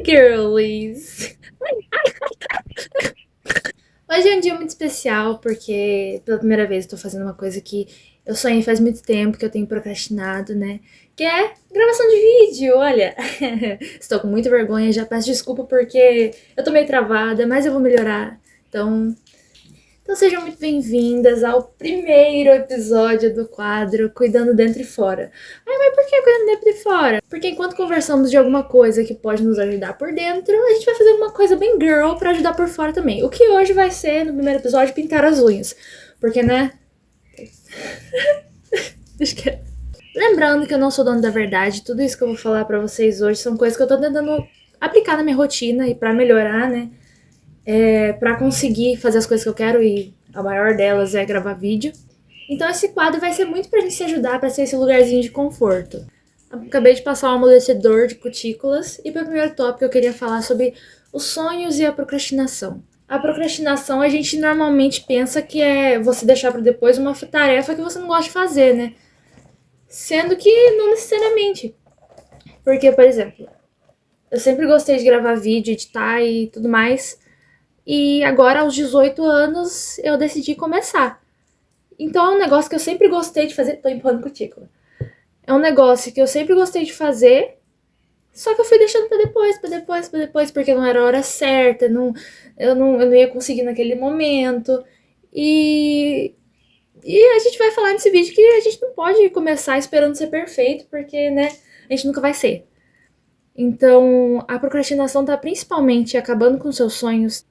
Girlies! Hoje é um dia muito especial porque pela primeira vez eu tô fazendo uma coisa que eu sonhei faz muito tempo, que eu tenho procrastinado, né? Que é gravação de vídeo, olha. Estou com muita vergonha, já peço desculpa porque eu tô meio travada, mas eu vou melhorar. Então sejam muito bem-vindas ao primeiro episódio do quadro Cuidando Dentro e Fora. Ai, mas por que Cuidando Dentro e Fora? Porque enquanto conversamos de alguma coisa que pode nos ajudar por dentro, a gente vai fazer uma coisa bem girl pra ajudar por fora também. O que hoje vai ser, no primeiro episódio, pintar as unhas. Porque, né? Deixa que... Lembrando que eu não sou dona da verdade, tudo isso que eu vou falar pra vocês hoje são coisas que eu tô tentando aplicar na minha rotina e pra melhorar, né? Pra conseguir fazer as coisas que eu quero, e a maior delas é gravar vídeo. Então esse quadro vai ser muito pra gente se ajudar, pra ser esse lugarzinho de conforto. Acabei de passar um amolecedor de cutículas e pro primeiro tópico eu queria falar sobre os sonhos e a procrastinação. A procrastinação a gente normalmente pensa que é você deixar pra depois uma tarefa que você não gosta de fazer, né? Sendo que não necessariamente. Porque, por exemplo, eu sempre gostei de gravar vídeo, editar e tudo mais. E agora, aos 18 anos, eu decidi começar. Então é um negócio que eu sempre gostei de fazer. Tô empurrando cutícula. É um negócio que eu sempre gostei de fazer, só que eu fui deixando pra depois, porque não era a hora certa, eu não ia conseguir naquele momento. E a gente vai falar nesse vídeo que a gente não pode começar esperando ser perfeito, porque, né, a gente nunca vai ser. Então, a procrastinação tá principalmente acabando com seus sonhos.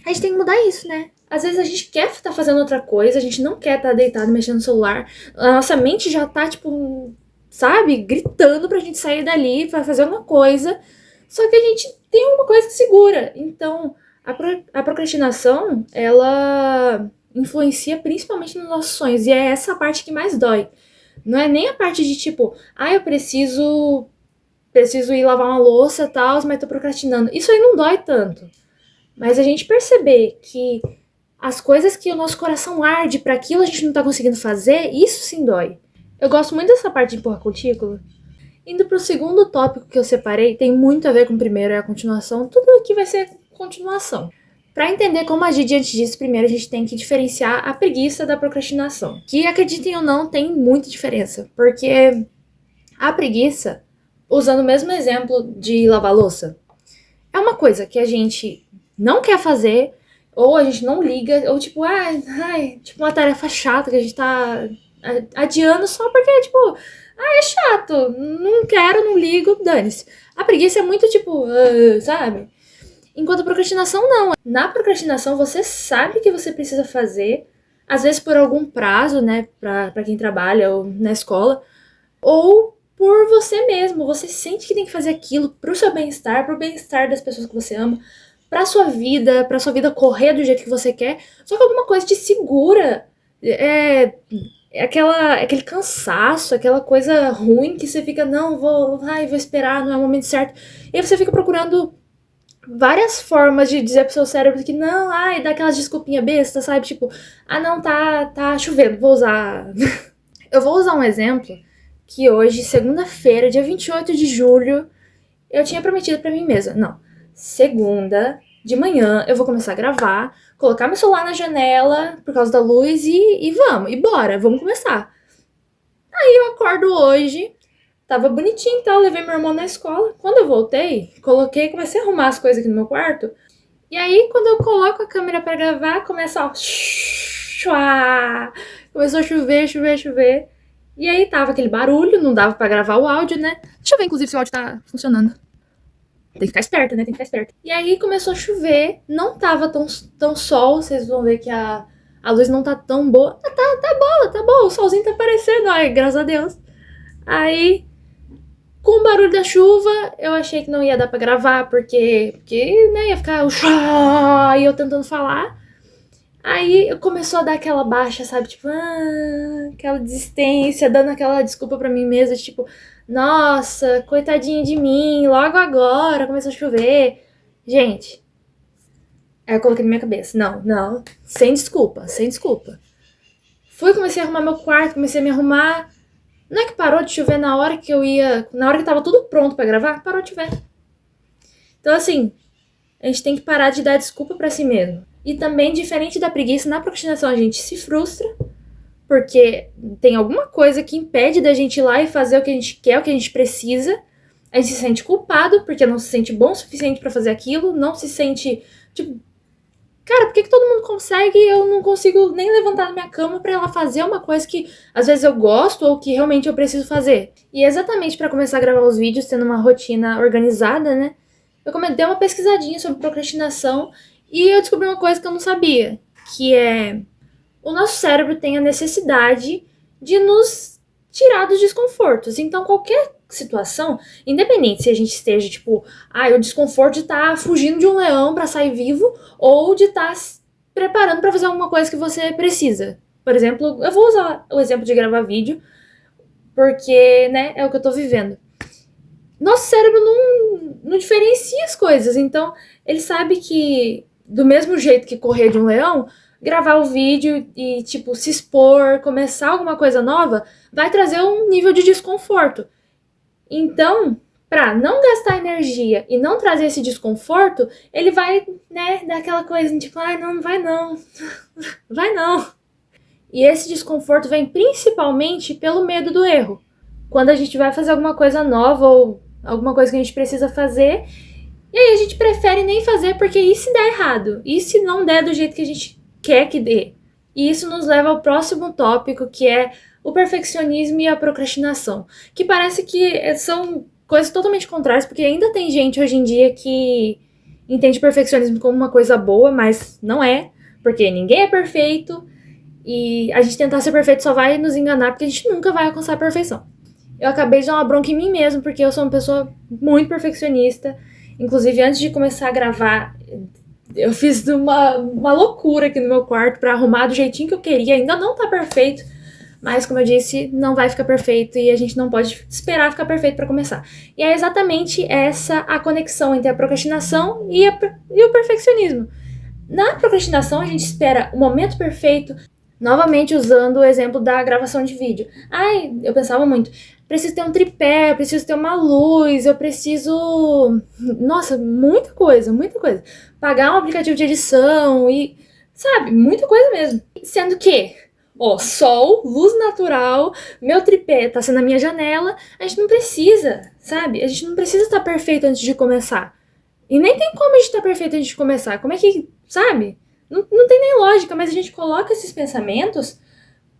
A gente tem que mudar isso, né? Às vezes a gente quer estar fazendo outra coisa, a gente não quer estar deitado mexendo no celular. A nossa mente já tá, tipo, sabe, gritando pra gente sair dali, pra fazer alguma coisa. Só que a gente tem uma coisa que segura. Então, a procrastinação, ela influencia principalmente nos nossos sonhos. E é essa parte que mais dói. Não é nem a parte de, tipo, eu preciso ir lavar uma louça e tal, mas tô procrastinando. Isso aí não dói tanto. Mas a gente perceber que as coisas que o nosso coração arde para aquilo a gente não tá conseguindo fazer, isso sim dói. Eu gosto muito dessa parte de empurrar cutícula. Indo pro segundo tópico que eu separei, tem muito a ver com o primeiro, é a continuação. Tudo aqui vai ser continuação. Para entender como agir diante disso, primeiro a gente tem que diferenciar a preguiça da procrastinação. Que, acreditem ou não, tem muita diferença. Porque a preguiça, usando o mesmo exemplo de lavar louça, é uma coisa que a gente não quer fazer, ou a gente não liga, ou tipo, tipo uma tarefa chata que a gente tá adiando só porque, tipo, é chato, não quero, não ligo, dane-se. A preguiça é muito tipo, sabe? Enquanto a procrastinação não. Na procrastinação você sabe que você precisa fazer, às vezes por algum prazo, né, pra quem trabalha ou na escola, ou por você mesmo. Você sente que tem que fazer aquilo pro seu bem-estar, pro bem-estar das pessoas que você ama, pra sua vida correr do jeito que você quer. Só que alguma coisa te segura. Aquele cansaço, aquela coisa ruim que você fica, não, vou esperar, não é o momento certo. E aí você fica procurando várias formas de dizer pro seu cérebro que não, dá aquelas desculpinhas bestas, sabe? Tipo, não, tá chovendo, vou usar. Eu vou usar um exemplo que hoje, segunda-feira, dia 28 de julho, eu tinha prometido pra mim mesma. Não, segunda de manhã eu vou começar a gravar, colocar meu celular na janela por causa da luz e vamos começar. Aí eu acordo hoje, tava bonitinho e tal, levei meu irmão na escola. Quando eu voltei, comecei a arrumar as coisas aqui no meu quarto. E aí, quando eu coloco a câmera pra gravar, começa, ó, começou a chover. E aí tava aquele barulho, não dava pra gravar o áudio, né? Deixa eu ver, inclusive, se o áudio tá funcionando. Tem que ficar esperto, né? Tem que ficar esperto. E aí começou a chover, não tava tão sol, vocês vão ver que a luz não tá tão boa. Tá boa, o solzinho tá aparecendo, ai, graças a Deus. Aí, com o barulho da chuva, eu achei que não ia dar pra gravar, porque né, ia ficar e eu tentando falar. Aí começou a dar aquela baixa, sabe? Tipo, aquela desistência, dando aquela desculpa pra mim mesma, tipo, nossa, coitadinha de mim, logo agora começou a chover. Gente, aí eu coloquei na minha cabeça, não, sem desculpa. Comecei a arrumar meu quarto, comecei a me arrumar. Não é que parou de chover na hora que tava tudo pronto pra gravar? Parou de chover. Então, assim, a gente tem que parar de dar desculpa pra si mesmo. E também, diferente da preguiça, na procrastinação a gente se frustra, porque tem alguma coisa que impede da gente ir lá e fazer o que a gente quer, o que a gente precisa. A gente se sente culpado, porque não se sente bom o suficiente pra fazer aquilo, não se sente, tipo, cara, por que todo mundo consegue e eu não consigo nem levantar da minha cama pra ela fazer uma coisa que às vezes eu gosto ou que realmente eu preciso fazer? E exatamente pra começar a gravar os vídeos, tendo uma rotina organizada, né? Eu dei uma pesquisadinha sobre procrastinação e eu descobri uma coisa que eu não sabia, que é o nosso cérebro tem a necessidade de nos tirar dos desconfortos. Então, qualquer situação, independente se a gente esteja, tipo, o desconforto de estar fugindo de um leão pra sair vivo ou de estar se preparando pra fazer alguma coisa que você precisa. Por exemplo, eu vou usar o exemplo de gravar vídeo, porque, né, é o que eu tô vivendo. Nosso cérebro não diferencia as coisas, então ele sabe que, do mesmo jeito que correr de um leão, gravar o vídeo e, tipo, se expor, começar alguma coisa nova, vai trazer um nível de desconforto. Então, pra não gastar energia e não trazer esse desconforto, ele vai, né, dar aquela coisa, tipo, não vai não, vai não. E esse desconforto vem principalmente pelo medo do erro. Quando a gente vai fazer alguma coisa nova ou alguma coisa que a gente precisa fazer, e aí a gente prefere nem fazer porque e se der errado? E se não der do jeito que a gente quer que dê? E isso nos leva ao próximo tópico, que é o perfeccionismo e a procrastinação. Que parece que são coisas totalmente contrárias, porque ainda tem gente hoje em dia que entende perfeccionismo como uma coisa boa, mas não é, porque ninguém é perfeito, e a gente tentar ser perfeito só vai nos enganar, porque a gente nunca vai alcançar a perfeição. Eu acabei de dar uma bronca em mim mesmo, porque eu sou uma pessoa muito perfeccionista. Inclusive, antes de começar a gravar, eu fiz uma loucura aqui no meu quarto pra arrumar do jeitinho que eu queria. Ainda não tá perfeito, mas, como eu disse, não vai ficar perfeito e a gente não pode esperar ficar perfeito pra começar. E é exatamente essa a conexão entre a procrastinação e o perfeccionismo. Na procrastinação, a gente espera o momento perfeito, novamente usando o exemplo da gravação de vídeo. Eu pensava muito, preciso ter um tripé, eu preciso ter uma luz, eu preciso... Nossa, muita coisa, muita coisa. Pagar um aplicativo de edição e... Sabe, muita coisa mesmo. Sendo que, sol, luz natural, meu tripé tá sendo a minha janela, a gente não precisa, sabe? A gente não precisa estar perfeito antes de começar. E nem tem como a gente estar perfeito antes de começar. Como é que, sabe? Não tem nem lógica, mas a gente coloca esses pensamentos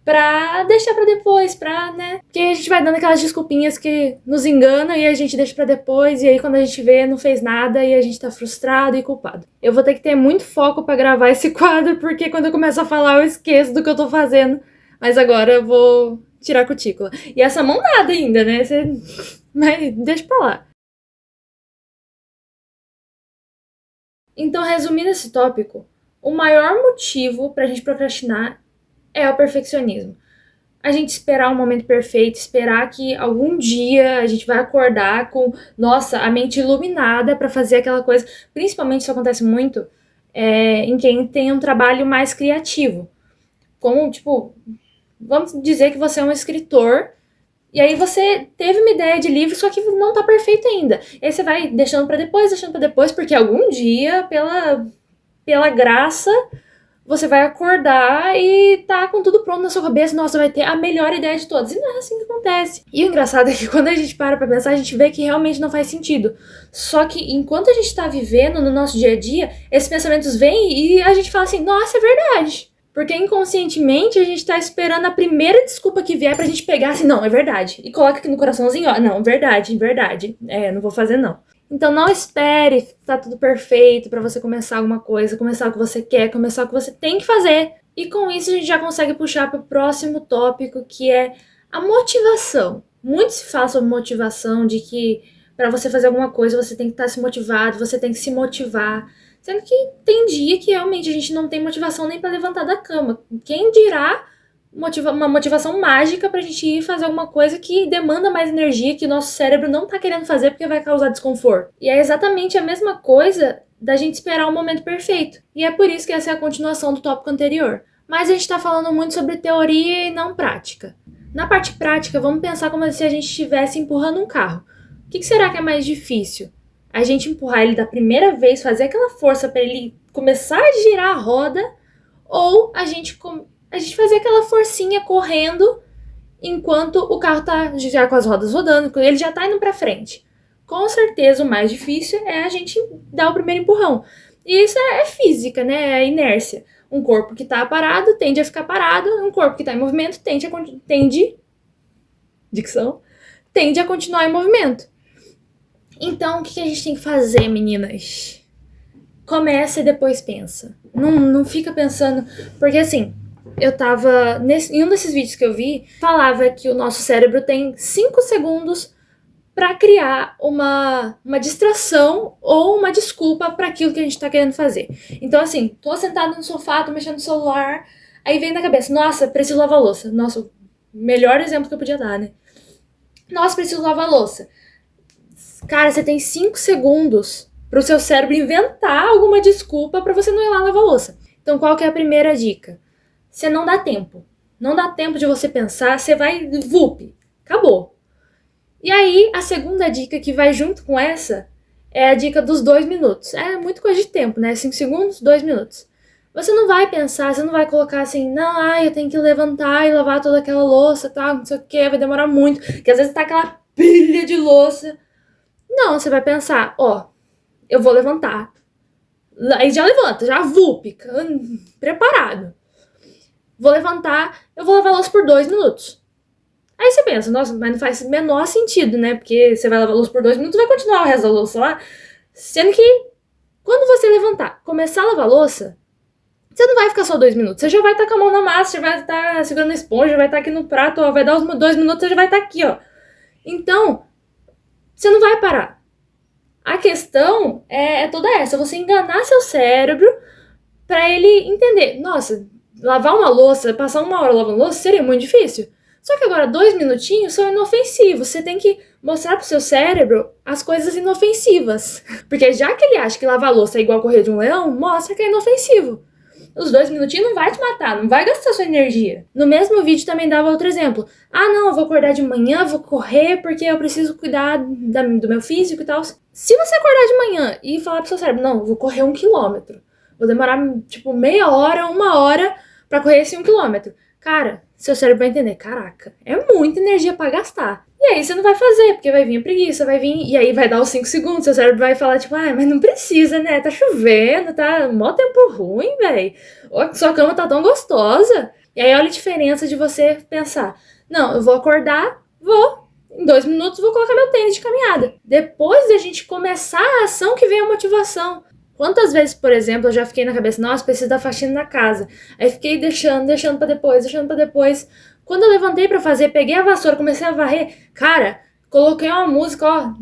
pra deixar pra depois, né? Porque a gente vai dando aquelas desculpinhas que nos enganam e a gente deixa pra depois, e aí quando a gente vê, não fez nada e a gente tá frustrado e culpado. Eu vou ter que ter muito foco pra gravar esse quadro, porque quando eu começo a falar eu esqueço do que eu tô fazendo. Mas agora eu vou tirar a cutícula. E essa mão nada ainda, né? Mas deixa pra lá. Então, resumindo esse tópico, o maior motivo pra gente procrastinar é o perfeccionismo. A gente esperar um momento perfeito, esperar que algum dia a gente vai acordar com, nossa, a mente iluminada pra fazer aquela coisa. Principalmente isso acontece muito em quem tem um trabalho mais criativo. Como, tipo, vamos dizer que você é um escritor e aí você teve uma ideia de livro, só que não tá perfeito ainda. E aí você vai deixando pra depois, porque algum dia, pela graça, você vai acordar e tá com tudo pronto na sua cabeça, nossa, vai ter a melhor ideia de todas. E não é assim que acontece. E o engraçado é que quando a gente para pra pensar, a gente vê que realmente não faz sentido. Só que enquanto a gente tá vivendo no nosso dia a dia, esses pensamentos vêm e a gente fala assim, nossa, é verdade. Porque inconscientemente a gente tá esperando a primeira desculpa que vier pra gente pegar assim, não, é verdade. E coloca aqui no coraçãozinho, ó, não, verdade, verdade. Não vou fazer não. Então não espere tá tudo perfeito pra você começar alguma coisa, começar o que você quer, começar o que você tem que fazer. E com isso a gente já consegue puxar pro próximo tópico, que é a motivação. Muito se fala sobre motivação, de que pra você fazer alguma coisa você tem que estar se motivado, você tem que se motivar. Sendo que tem dia que realmente a gente não tem motivação nem pra levantar da cama. Quem dirá uma motivação mágica pra gente ir fazer alguma coisa que demanda mais energia, que o nosso cérebro não tá querendo fazer porque vai causar desconforto. E é exatamente a mesma coisa da gente esperar o momento perfeito. E é por isso que essa é a continuação do tópico anterior. Mas a gente tá falando muito sobre teoria e não prática. Na parte prática, vamos pensar como se a gente estivesse empurrando um carro. O que será que é mais difícil? A gente empurrar ele da primeira vez, fazer aquela força para ele começar a girar a roda, ou a gente fazer aquela forcinha correndo enquanto o carro tá já com as rodas rodando, ele já tá indo para frente. Com certeza o mais difícil é a gente dar o primeiro empurrão. E isso é física, né? É inércia. Um corpo que tá parado tende a ficar parado, um corpo que tá em movimento tende a continuar em movimento. Então, o que a gente tem que fazer, meninas? Começa e depois pensa. Não fica pensando... Porque, assim, eu tava... Em um desses vídeos que eu vi, falava que o nosso cérebro tem 5 segundos para criar uma distração ou uma desculpa para aquilo que a gente tá querendo fazer. Então, assim, tô sentada no sofá, tô mexendo no celular, aí vem na cabeça, nossa, preciso lavar a louça. Nossa, o melhor exemplo que eu podia dar, né? Nossa, preciso lavar a louça. Cara, você tem 5 segundos pro seu cérebro inventar alguma desculpa para você não ir lá lavar a louça. Então, qual que é a primeira dica? Você não dá tempo. Não dá tempo de você pensar, você vai... Vup, acabou. E aí, a segunda dica que vai junto com essa é a dica dos 2 minutos. É muito coisa de tempo, né? 5 segundos, 2 minutos. Você não vai pensar, você não vai colocar assim, não, eu tenho que levantar e lavar toda aquela louça, tá? Não sei o que, vai demorar muito. Porque às vezes tá aquela pilha de louça. Não, você vai pensar, eu vou levantar. Aí já levanta, já vup, preparado. Vou levantar, eu vou lavar a louça por 2 minutos. Aí você pensa, nossa, mas não faz o menor sentido, né? Porque você vai lavar a louça por 2 minutos e vai continuar o resto da louça lá. Sendo que, quando você levantar, começar a lavar a louça, você não vai ficar só 2 minutos. Você já vai estar com a mão na massa, já vai estar segurando a esponja, já vai estar aqui no prato, vai dar os 2 minutos, você já vai estar aqui, Então, você não vai parar. A questão é toda essa, você enganar seu cérebro pra ele entender. Nossa, lavar uma louça, passar 1 hora lavando louça seria muito difícil. Só que agora 2 minutinhos são inofensivos. Você tem que mostrar pro seu cérebro as coisas inofensivas. Porque já que ele acha que lavar louça é igual correr de um leão, mostra que é inofensivo. Os 2 minutinhos não vai te matar, não vai gastar sua energia. No mesmo vídeo também dava outro exemplo. Não, eu vou acordar de manhã, vou correr porque eu preciso cuidar do meu físico e tal. Se você acordar de manhã e falar pro seu cérebro, não, eu vou correr 1 quilômetro. Vou demorar, meia hora, 1 hora pra correr esse 1 quilômetro. Cara, seu cérebro vai entender, caraca, é muita energia pra gastar. E aí você não vai fazer, porque vai vir a preguiça, vai vir... E aí vai dar os 5 segundos, seu cérebro vai falar, mas não precisa, né? Tá chovendo, tá mó tempo ruim, velho. Sua cama tá tão gostosa. E aí olha a diferença de você pensar, não, eu vou acordar, em 2 minutos vou colocar meu tênis de caminhada. Depois da gente começar a ação que vem a motivação. Quantas vezes, por exemplo, eu já fiquei na cabeça, nossa, preciso da faxina na casa. Aí fiquei deixando pra depois. Quando eu levantei pra fazer, peguei a vassoura, comecei a varrer. Cara, coloquei uma música,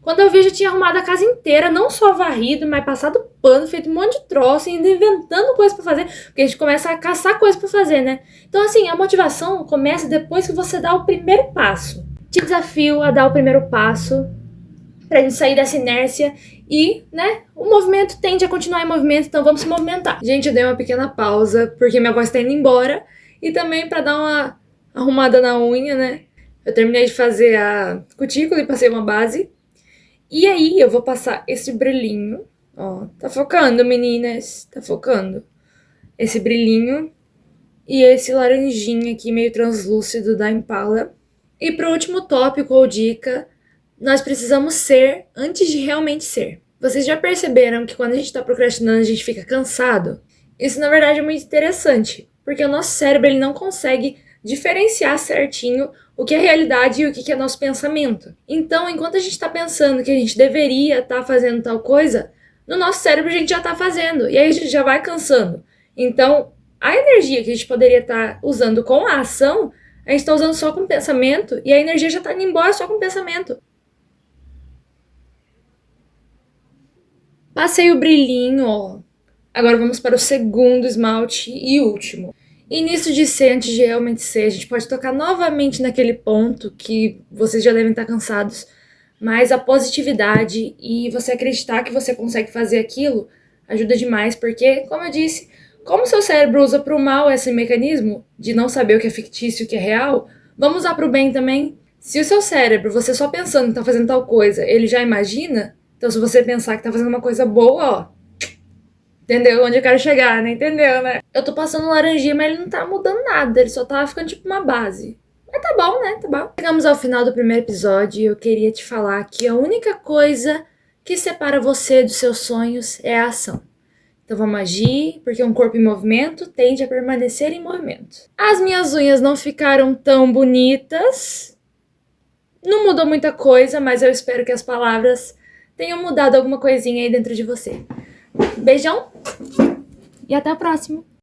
Quando eu vi, já tinha arrumado a casa inteira, não só varrido, mas passado pano, feito um monte de troço, ainda inventando coisa pra fazer. Porque a gente começa a caçar coisa pra fazer, né? Então, assim, a motivação começa depois que você dá o primeiro passo. Te desafio a dar o primeiro passo pra gente sair dessa inércia e, né, o movimento tende a continuar em movimento, então vamos se movimentar. Gente, eu dei uma pequena pausa, porque minha voz tá indo embora, e também pra dar uma arrumada na unha, né. Eu terminei de fazer a cutícula e passei uma base, e aí eu vou passar esse brilhinho, tá focando, meninas, tá focando. Esse brilhinho e esse laranjinha aqui meio translúcido da Impala. E pro último tópico ou dica, nós precisamos ser antes de realmente ser. Vocês já perceberam que quando a gente tá procrastinando, a gente fica cansado? Isso, na verdade, é muito interessante, porque o nosso cérebro ele não consegue diferenciar certinho o que é realidade e o que é nosso pensamento. Então, enquanto a gente tá pensando que a gente deveria estar fazendo tal coisa, no nosso cérebro a gente já tá fazendo, e aí a gente já vai cansando. Então, a energia que a gente poderia estar usando com a ação, a gente tá usando só com o pensamento, e a energia já tá indo embora só com o pensamento. Passei o brilhinho, Agora vamos para o segundo esmalte e último. E nisso de ser antes de realmente ser, a gente pode tocar novamente naquele ponto que vocês já devem estar cansados, mas a positividade e você acreditar que você consegue fazer aquilo ajuda demais, porque, como eu disse, como seu cérebro usa para o mal esse mecanismo de não saber o que é fictício e o que é real, vamos usar para o bem também. Se o seu cérebro, você só pensando em estar fazendo tal coisa, ele já imagina, Então, se você pensar que tá fazendo uma coisa boa, ó, entendeu onde eu quero chegar, né? Entendeu, né? Eu tô passando laranjinha, mas ele não tá mudando nada, ele só tá ficando tipo uma base. Mas tá bom, né? Tá bom. Chegamos ao final do primeiro episódio e eu queria te falar que a única coisa que separa você dos seus sonhos é a ação. Então vamos agir, porque um corpo em movimento tende a permanecer em movimento. As minhas unhas não ficaram tão bonitas, não mudou muita coisa, mas eu espero que as palavras tenham mudado alguma coisinha aí dentro de você. Beijão e até o próximo!